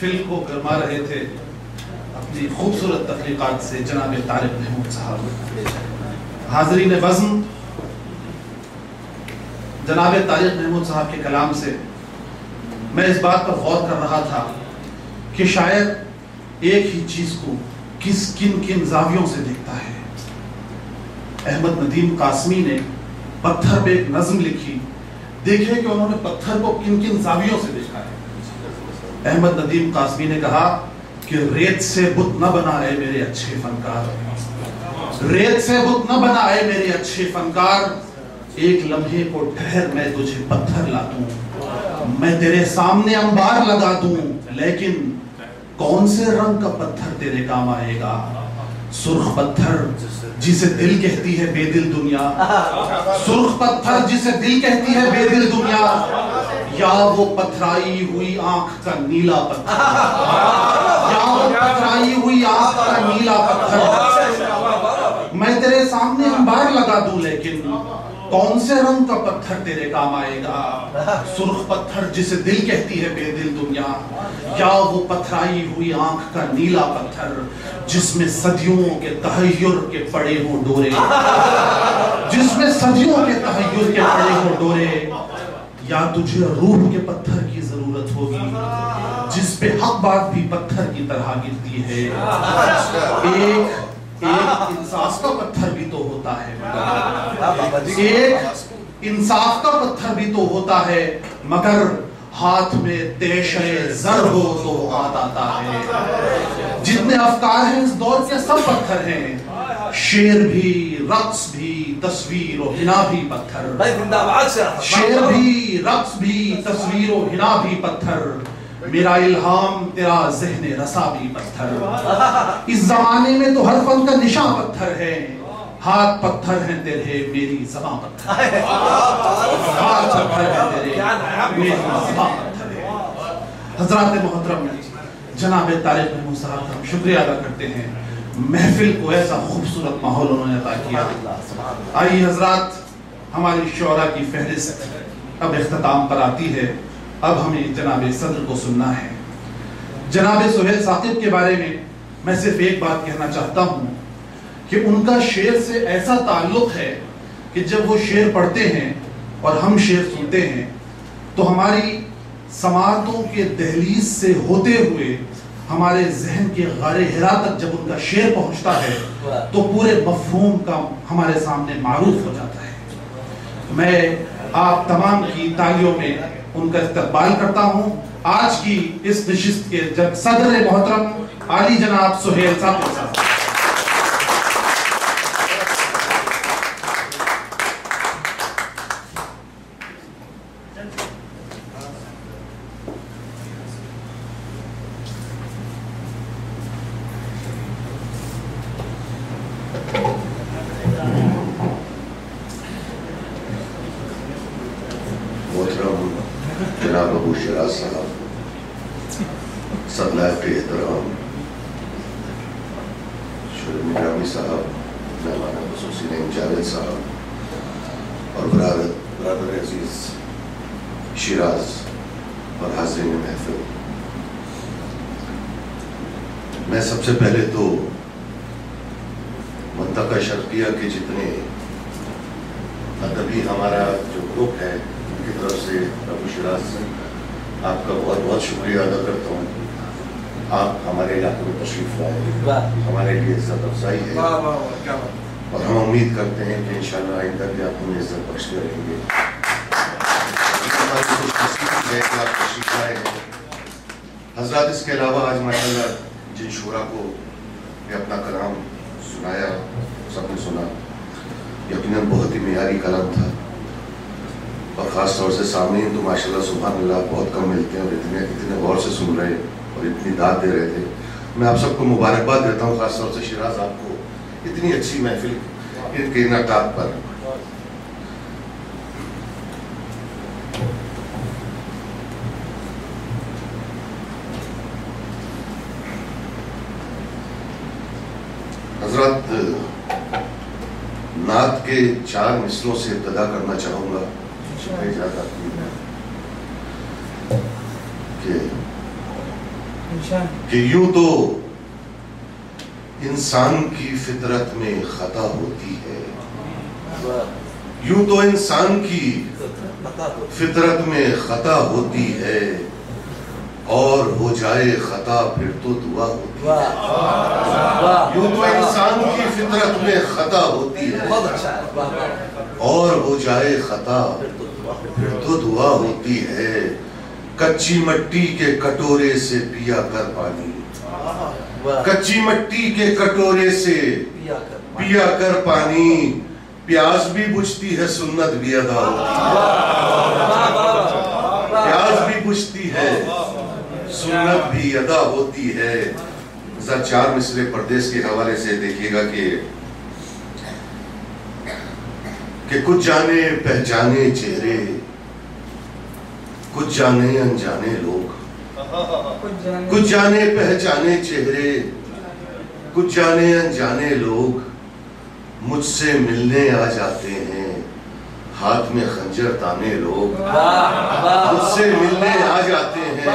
محفل کو گرما رہے تھے اپنی خوبصورت تخلیقات سے جناب طارق محمود صاحب. حاضرین بزم، جناب طارق محمود صاحب کے کلام سے میں اس بات پر غور کر رہا تھا کہ شاید ایک ہی چیز کو کن زاویوں سے دیکھتا ہے. احمد ندیم قاسمی نے پتھر پہ ایک نظم لکھی، دیکھیں کہ انہوں نے پتھر کو کن زاویوں سے دیکھا ہے. احمد ندیم قاسمی نے کہا کہ ریت سے بت نہ بنائے میرے اچھے فنکار، ریت سے بت نہ بنائے میرے اچھے فنکار، ایک لمحے کو ٹھہر میں تجھے پتھر لا دوں، میں تیرے سامنے انبار لگا دوں، لیکن کون سے رنگ کا پتھر تیرے کام آئے گا؟ سرخ پتھر جسے دل کہتی ہے بے دل دنیا، سرخ پتھر جسے دل کہتی ہے بے دل دنیا، یا وہ پتھرائی ہوئی آنکھ کا نیلا پتھر، یا وہ پتھرائی ہوئی آنکھ کا نیلا پتھر، میں تیرے سامنے انبار لگا دوں، لیکن کون سے رنگ کا پتھر تیرے کام آئے گا؟ سرخ پتھر جسے دل کہتی ہے بے دل دنیا، یا وہ پتھرائی ہوئی آنکھ کا نیلا پتھر جس میں صدیوں کے تحیر کے پڑے ہوں ڈورے، جس میں صدیوں کے تحیر کے پڑے ہوں ڈورے، یا تجھے روح کے پتھر کی ضرورت ہوگی جس پہ حق بات بھی پتھر کی طرح گرتی ہے. ایک انصاف کا پتھر بھی تو ہوتا ہے، ایک انصاف کا پتھر بھی تو ہوتا ہے، مگر ہاتھ میں تیشے زر ہو تو ہاتھ آتا ہے. جتنے افکار ہیں اس دور کے سب پتھر ہیں، شعر بھی، رقص بھی، تصویر و حنا بھی پتھر، شعر بھی، رقص بھی، تصویر و حنا بھی پتھر، میرا الہام تیرا ذہن رسا بھی پتھر. اس زمانے میں تو ہر فن کا نشاں پتھر ہے، ہاتھ پتھر ہیں تیرے میری زبان پتھر ہے، ہاتھ پتھر ہیں تیرے میری زبان پتھر ہے. حضرات محترم، جناب طارق محمود صاحب کا ہم شکریہ ادا کرتے ہیں، محفل کو ایسا خوبصورت ماحول انہوں نے عطا کیا. آئیے حضرات، ہماری شعراء کی فہرست اب اختتام پر آتی ہے. اب ہمیں جناب صدر کو سننا ہے. جناب سہیل ثاقب کے بارے میں صرف ایک بات کہنا چاہتا ہوں کہ ان کا شعر سے ایسا تعلق ہے کہ جب وہ شعر پڑھتے ہیں اور ہم شعر سنتے ہیں تو ہماری سماعتوں کے دہلیز سے ہوتے ہوئے ہمارے ذہن کے غار حرا تک جب ان کا شعر پہنچتا ہے تو پورے مفہوم کا ہمارے سامنے معروف ہو جاتا ہے. میں آپ تمام کی تالیوں میں ان کا استقبال کرتا ہوں. آج کی اس نشست کے صدر محترم عالی جناب سہیل ثاقب صاحب. جناب ابو شراز صاحب، صدلائق احترام شعر نگرامی صاحب، مہمان خصوصی نعیم جاوید صاحب، اور برادر عزیز شیراز اور حاضرین محفل، میں سب سے پہلے تو منطقہ شرقیہ کے جتنے ادبی ہمارا جو گروپ ہے ان کی طرف سے ابو شراز سے آپ کا بہت بہت شکریہ ادا کرتا ہوں. آپ ہمارے علاقے میں تشریف لائے، ہمارے لیے عزت افزائی ہے، اور ہم امید کرتے ہیں کہ انشاءاللہ آئندہ بھی آپ ہمیں عزت بخشتے رہیں گے. ہماری خوش نصیبی ہے کہ آپ تشریف لائے ہیں. حضرات، اس کے علاوہ آج ماشاءاللہ جن شعراء کو یہ اپنا کلام سنایا سب نے سنا، یقیناً بہت ہی معیاری کلام تھا، اور خاص طور سے سامعین تو ماشاءاللہ سبحان اللہ بہت کم ملتے ہیں، اور اتنے غور سے سن رہے اور اتنی داد دے رہے تھے. میں آپ سب کو مبارکباد دیتا ہوں، خاص طور سے شیراز آپ کو اتنی اچھی محفل ان کے انعقاد پر. حضرات، نعت کے 4 مصروں سے ابتدا کرنا چاہوں گا کہ کہ یوں تو انسان کی فطرت میں خطا ہوتی ہے، یوں تو انسان کی فطرت میں خطا ہوتی ہے، اور ہو جائے خطا پھر تو دعا ہوتی ہے۔ یوں تو انسان کی فطرت میں خطا ہوتی ہے، اور ہو جائے خطا پھر تو دعا ہوتی ہے۔ کچی مٹی کے کٹورے سے پیا کر پانی، کچی مٹی کے کٹورے سے پیا کر پانی، پیاس بھی بجھتی ہے سنت بھی ادا ہوتی ہے، پیاس بھی بجھتی ہے سنت بھی ادا ہوتی ہے۔ ذرا چار مصرے پردیس کے حوالے سے دیکھیے گا کہ کچھ جانے پہچانے چہرے، کچھ جانے انجانے لوگ، کچھ جانے پہچانے چہرے، کچھ جانے انجانے لوگ مجھ سے ملنے آ جاتے ہیں، ہاتھ میں خنجر تانے لوگ مجھ سے ملنے آ جاتے ہیں،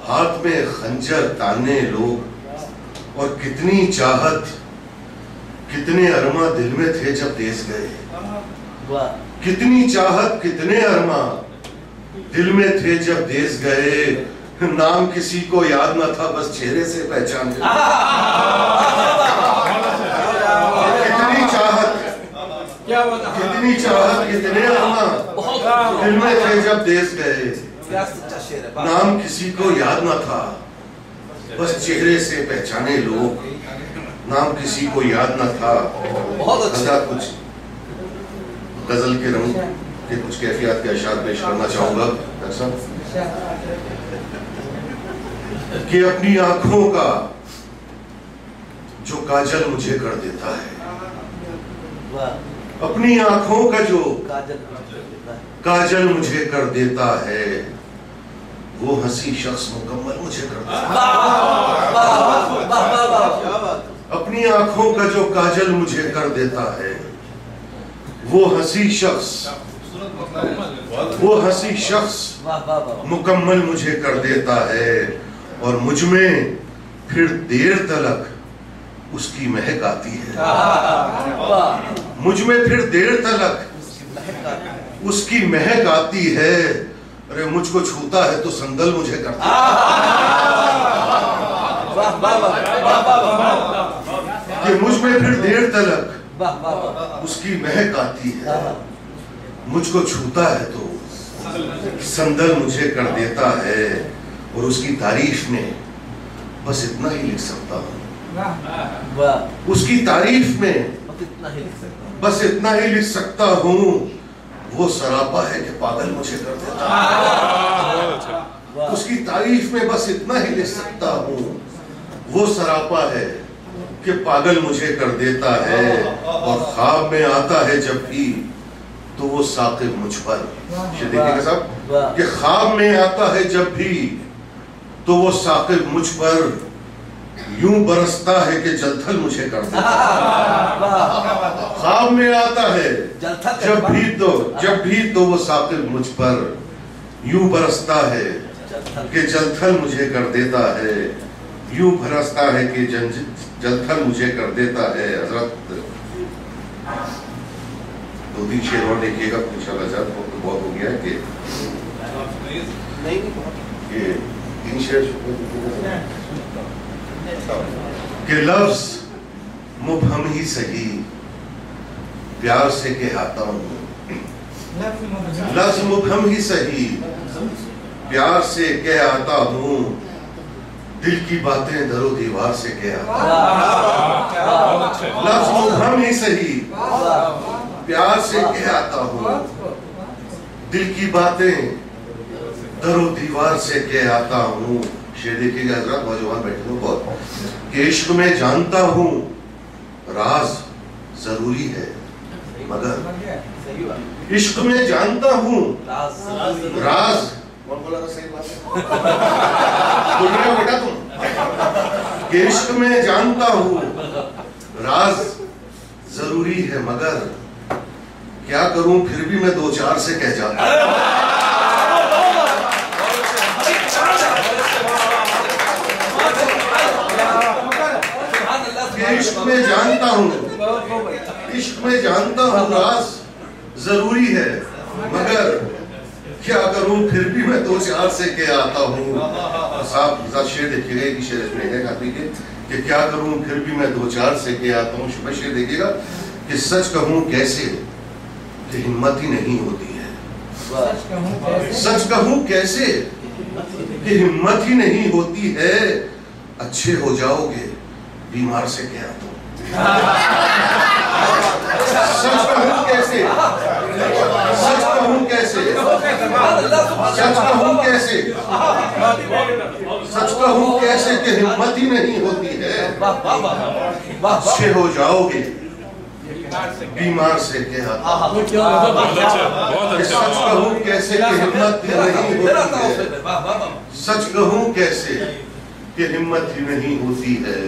ہاتھ میں خنجر تانے لوگ۔ اور کتنی چاہت کتنے ارماں دل میں تھے جب دیس گئے، کتنی چاہت کتنے ارماں دل میں تھے جب دیس گئے، نام کسی کو یاد نہ تھا بس چہرے سے پہچان گئے۔ کتنی چاہت کتنے ارماں دل میں تھے جب دیس گئے، نام کسی کو یاد نہ تھا بس چہرے سے پہچانے لوگ، نام کسی کو یاد نہ تھا۔ حضرات کچھ غزل کے رنگ کے کچھ کیفیات کے اشعار پیش کرنا چاہوں گا کہ اپنی آنکھوں کا جو کاجل مجھے کر دیتا ہے، اپنی آنکھوں کا جو کاجل مجھے کر دیتا ہے، وہ ہنسی شخص مکمل مجھے کر دیتا ہے۔ اپنی آنکھوں کا جو کاجل مجھے کر دیتا ہے، وہ ہنسی شخص مکمل مجھے کر دیتا ہے، اور مجھ میں پھر دیر تلک اس کی مہک آتی ہے، مجھ میں پھر دیر تلک اس کی مہک آتی ہے۔ ارے مجھ کو چھوتا ہے تو سندل مجھے کرتا ہے، کہ مجھ میں پھر دیر تلک اس کی مہک آتی ہے، مجھ کو چھوتا ہے تو سندل مجھے کر دیتا ہے۔ اور اس کی تعریف میں بس اتنا ہی لکھ سکتا ہوں، اس کی تعریف میں بس اتنا ہی لکھ سکتا ہوں، وہ سراپا ہے کہ پاگل مجھے کر دیتا ہے۔ اس کی تعریف میں بس اتنا ہی لکھ سکتا ہوں، وہ سراپا ہے کہ پاگل مجھے کر دیتا ہے۔ اور خواب میں آتا ہے جب بھی تو وہ ثاقب مجھ پر، دیکھیے گا صاحب کہ خواب میں آتا ہے جب بھی تو وہ ثاقب مجھ پر یوں برستا ہے کہ جلتھل مجھے کر دیتا ہے۔ خواب میں آتا ہے جب بھی تو وہ ثاقب مجھ پر یوں برستا ہے کہ جلتھل مجھے کر دیتا ہے، یوں برستا ہے کہ جلتھل مجھے کر دیتا ہے۔ حضرت دو تین شعر اور دیکھیے گا انشاءاللہ، حضرت بہت ہو گیا ہے کہ یہ تین شعر کہ لفظ مبہم ہی صحیح پیار سے کہاتا ہوں، لفظ مبہم ہی صحیح پیار سے کہہ آتا ہوں، دل کی باتیں در و دیوار سے کہہ آتا ہوں۔ لفظ مبہم ہی صحیح پیار سے کہہ آتا ہوں، دل کی باتیں در و دیوار سے کہہ آتا ہوں۔ شعر دیکھیے گا حضرات، نوجوان بیٹھے ہوں بہت، کہ عشق میں جانتا ہوں راز ضروری ہے مگر، عشق میں جانتا ہوں راز، بول رہے ہو بیٹا تم، کہ عشق میں جانتا ہوں راز ضروری ہے مگر، کیا کروں پھر بھی میں دو چار سے کہہ جاتا ہوں۔ عشق میں جانتا ہوں، عشق میں جانتا ہوں راز ضروری ہے، مگر کیا کروں پھر بھی میں دو چار سے کے آتا ہوں. صاحب شعر دیکھیے گا، ایک ہی شعر اس میں ہے کافی کہ کیا کروں پھر بھی میں دو چار سے کے آتا ہوں. شبہ شعر دیکھیے گا کہ سچ کہوں کیسے کہ ہمت ہی نہیں ہوتی ہے. سچ کہوں کیسے کہ ہمت ہی نہیں ہوتی ہے، اچھے ہو جاؤ گے بیمار سے کیا آتا ہوں. سچ کہوں کیسے، سچ کہوں کیسے، سچ کہوں کیسے، سچ کہوں کیسے کہ ہمت ہی نہیں ہوتی ہے، اچھے ہو جاؤ گے بیمار سے کیا آتا ہوں. سچ کہوں کیسے کہ ہمت ہی نہیں ہوتی ہے، سچ کہوں کیسے کہ ہمت ہی نہیں ہوتی ہے،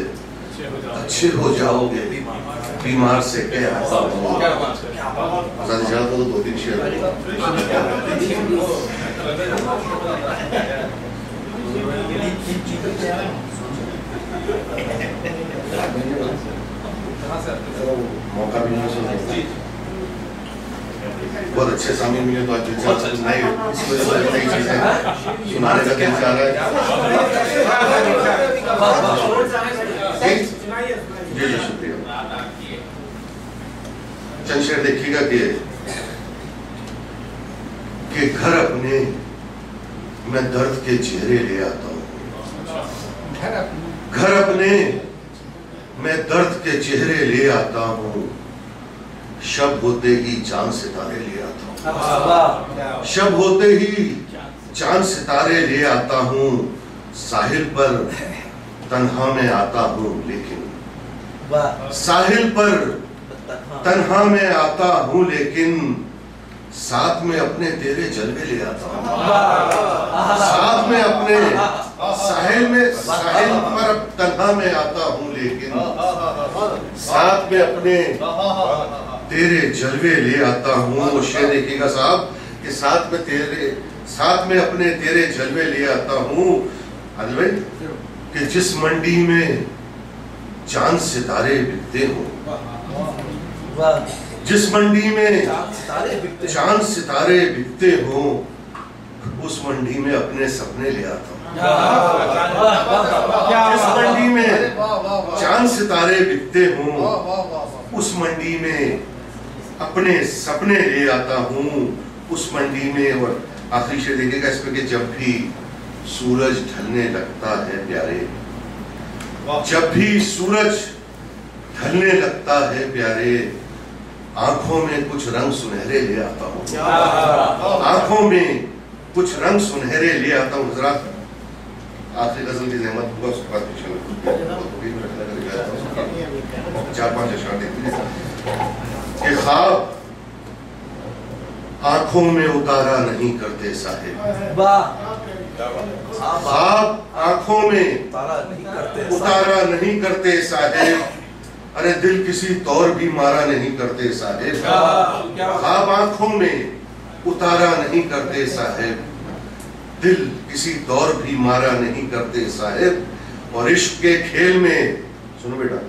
اچھے ہو جاؤ گے بیمار سے کیا آتا ہوں. آزاد اجازت ہو تو دو تین شعر موقع بھی نہیں سنتے. بہت اچھے سامعین ملے تو آج دلچسپ سنائی، اس وجہ سے نئی چیزیں سنانے کا دل چاہ رہا ہے. جی جی شکریہ. چند شعر دیکھیے گا کہ گھر اپنے میں درد کے چہرے لے آتا ہوں. گھر اپنے میں درد کے چہرے لے آتا ہوں، شب ہوتے ہی چاند ستارے لے آتا ہوں. شب ہوتے ہی چاند ستارے لے آتا ہوں، ساحل پر تنہا میں آتا ہوں، لیکن ساحل پر تنہا میں آتا ہوں، لیکن ساتھ میں اپنے تیرے جلوے لے آتا ہوں. ساتھ میں اپنے ساحل پر تنہا میں آتا ہوں، لیکن ساتھ میں اپنے تیرے جلوے لے آتا ہوں. وہ شعر دیکھیے گا صاحب کہ ساتھ میں اپنے تیرے جلوے لے آتا ہوں. عادل بھائی کہ جس منڈی میں چاند ستارے بکتے ہوں، جس منڈی میں چاند ستارے بکتے ہوں، اس منڈی میں اپنے سپنے لے آتا ہوں. جس منڈی میں چاند ستارے بکتے ہوں، اس منڈی میں اپنے سپنے لے آتا ہوں. اس منڈی میں. اور آخری شعر دیکھے گا اس پہ کہ جب بھی سورج ڈھلنے لگتا ہے پیارے، جب بھی سورج ڈھلنے لگتا ہے پیارے، آنکھوں میں کچھ رنگ سنہرے لے آتا ہوں. آنکھوں میں کچھ رنگ سنہرے لے آتا ہوں. حضرات آخری غزل کی زحمت ہوگا، اس کے بعد چار پانچ اشعار دیکھتے ہیں کہ خواب آنکھوں میں اتارا نہیں کرتے صاحب. خواب آنکھوں میں اتارا نہیں کرتے صاحب، ارے دل کسی طور بھی مارا نہیں کرتے صاحب. خواب آنکھوں میں اتارا نہیں کرتے صاحب، دل کسی دور بھی مارا نہیں کرتے صاحب. اور عشق کے کھیل میں سنو بیٹا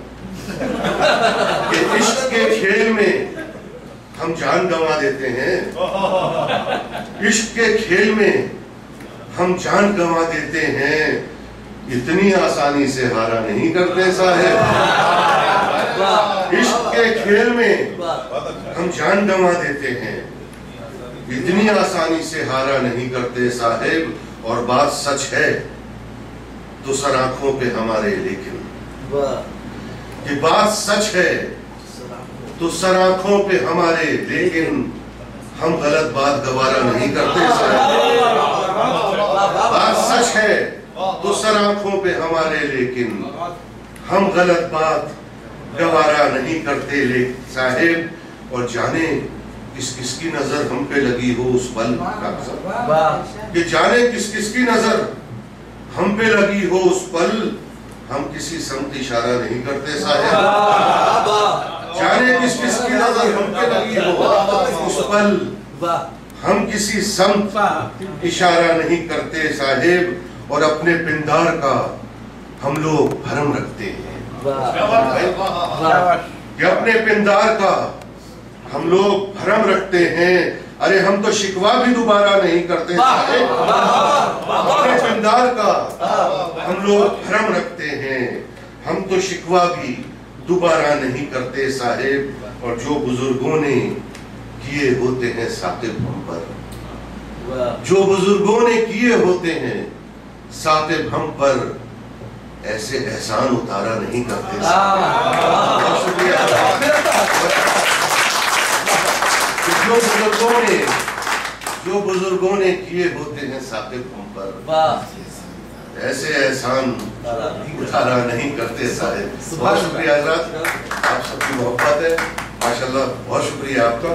کہ عشق کے کھیل میں ہم جان گنوا دیتے ہیں. عشق کے کھیل میں ہم جان گنوا دیتے ہیں، اتنی آسانی سے ہارا نہیں کرتے صاحب. عشق کے کھیل میں ہم جان گنوا دیتے ہیں، اتنی آسانی سے ہارا نہیں کرتے صاحب. اور بات سچ ہے تو سر آنکھوں پہ ہمارے، لیکن یہ بات سچ ہے تو سر آنکھوں پہ ہمارے، لیکن ہم غلط بات گوارا نہیں کرتے صاحب. بات سچ ہے تو سر آنکھوں پہ ہمارے، لیکن ہم غلط بات گوارا نہیں کرتے صاحب. اور جانے کس کی نظر ہم پہ لگی ہو اس پل کا، کہ جانے کس کی نظر ہم پہ لگی ہو اس پل، ہم کسی سمت اشارہ نہیں کرتے صاحب. جانے کس کی نظر ہم پہ لگی ہو اس پل، ہم کسی سمت اشارہ نہیں کرتے صاحب. اور اپنے پندار کا ہم لوگ بھرم رکھتے ہیں، کہ اپنے پندار کا ہم لوگ بھرم رکھتے ہیں، ارے ہم تو شکوہ بھی دوبارہ نہیں کرتے صاحب، اپنے پندار کا ہم لوگ بھرم رکھتے ہیں، ہم تو شکوہ بھی دوبارہ نہیں کرتے صاحب، اور جو بزرگوں نے کیے ہوتے ہیں ثاقب ہم پر، جو بزرگوں نے کیے ہوتے ہیں ثاقب ہم پر، ایسے احسان اتارا نہیں کرتے صاحب۔ بہت شکریہ، جو بزرگوں نے کیے ہوتے ہیں ثاقب ہم پر، ایسے احسان اتارا نہیں کرتے صاحب۔ بہت شکریہ حضرات، آپ سب کی محبت ہے، ماشاءاللہ، بہت شکریہ آپ کا۔